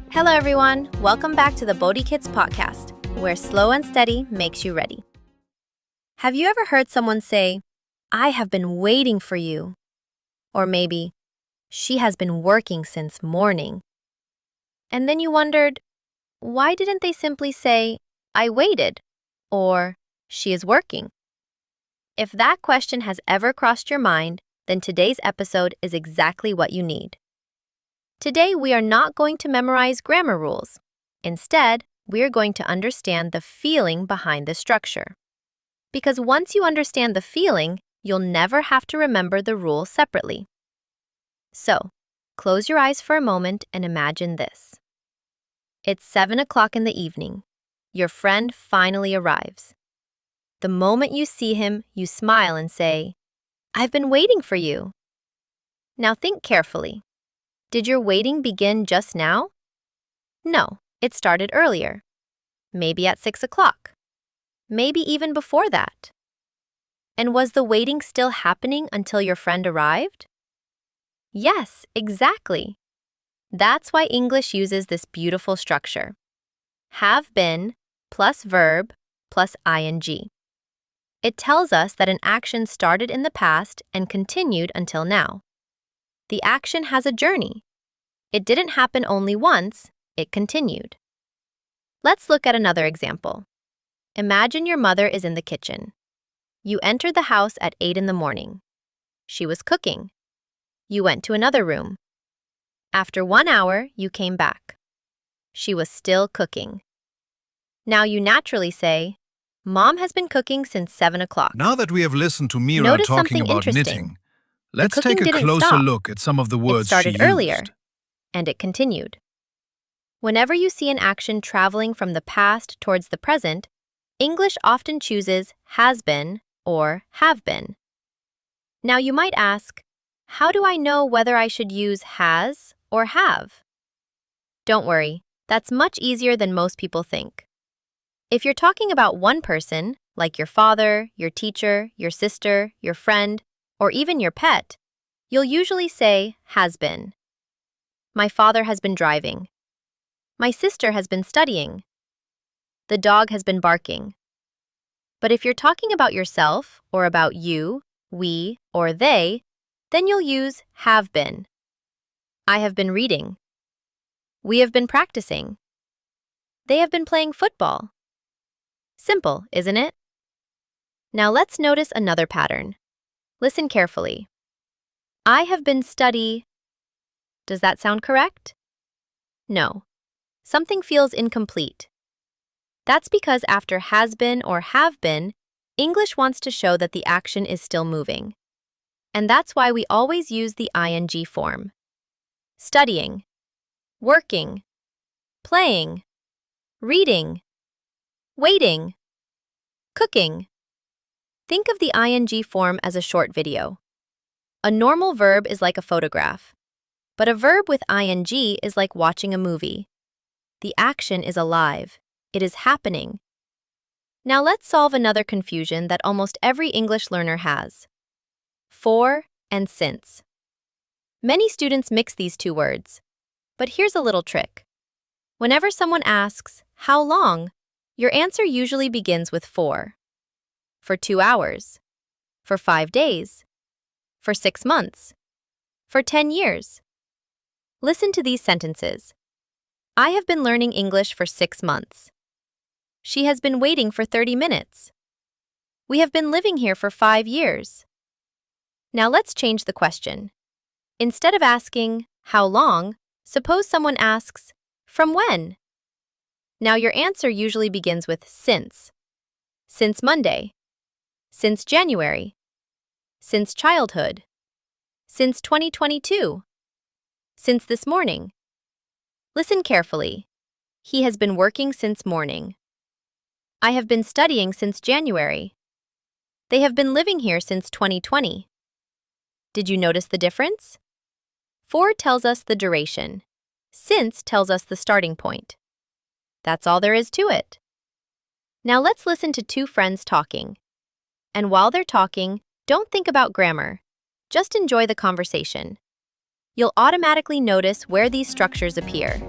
Hello everyone, welcome back to the Bodhikidz podcast, where slow and steady makes you ready. Have you ever heard someone say, "I have been waiting for you"? Or maybe, "She has been working since morning." And then you wondered, why didn't they simply say, "I waited," or "She is working"? If that question has ever crossed your mind, then today's episode is exactly what you need. Today, we are not going to memorize grammar rules. Instead, we are going to understand the feeling behind the structure. Because once you understand the feeling, you'll never have to remember the rule separately. So, close your eyes for a moment and imagine this. It's 7 o'clock in the evening. Your friend finally arrives. The moment you see him, you smile and say, "I've been waiting for you." Now think carefully. Did your waiting begin just now? No, it started earlier. Maybe at 6 o'clock. Maybe even before that. And was the waiting still happening until your friend arrived? Yes, exactly. That's why English uses this beautiful structure. Have been plus verb plus ing. It tells us that an action started in the past and continued until now. The action has a journey. It didn't happen only once, it continued. Let's look at another example. Imagine your mother is in the kitchen. You entered the house at 8 in the morning. She was cooking. You went to another room. After 1 hour, you came back. She was still cooking. Now you naturally say, "Mom has been cooking since 7 o'clock." Now that we have listened to Mira Notice talking something about interesting. knitting, let's cooking take a didn't closer stop. look at some of the It words she started used. earlier, and it continued. Whenever you see an action traveling from the past towards the present, English often chooses has been or have been. Now you might ask, how do I know whether I should use has or have? Don't worry, that's much easier than most people think. If you're talking about one person, like your father, your teacher, your sister, your friend, or even your pet, you'll usually say has been. My father has been driving. My sister has been studying. The dog has been barking. But if you're talking about yourself, or about you, we, or they, then you'll use have been. I have been reading. We have been practicing. They have been playing football. Simple, isn't it? Now let's notice another pattern. Listen carefully. I have been Does that sound correct? No. Something feels incomplete. That's because after has been or have been, English wants to show that the action is still moving. And that's why we always use the ing form. Studying, working, playing, reading, waiting, cooking. Think of the ing form as a short video. A normal verb is like a photograph, but a verb with ing is like watching a movie. The action is alive. It is happening. Now let's solve another confusion that almost every English learner has. For and since. Many students mix these two words. But here's a little trick. Whenever someone asks, "How long?" your answer usually begins with for. For 2 hours. For 5 days. For 6 months. For 10 years. Listen to these sentences. I have been learning English for 6 months. She has been waiting for 30 minutes. We have been living here for 5 years. Now let's change the question. Instead of asking, "How long?" suppose someone asks, "From when?" Now your answer usually begins with since. Since Monday. Since January. Since childhood. Since 2022. Since this morning. Listen carefully. He has been working since morning. I have been studying since January. They have been living here since 2020. Did you notice the difference? For tells us the duration. Since tells us the starting point. That's all there is to it. Now let's listen to two friends talking. And while they're talking, don't think about grammar. Just enjoy the conversation. You'll automatically notice where these structures appear.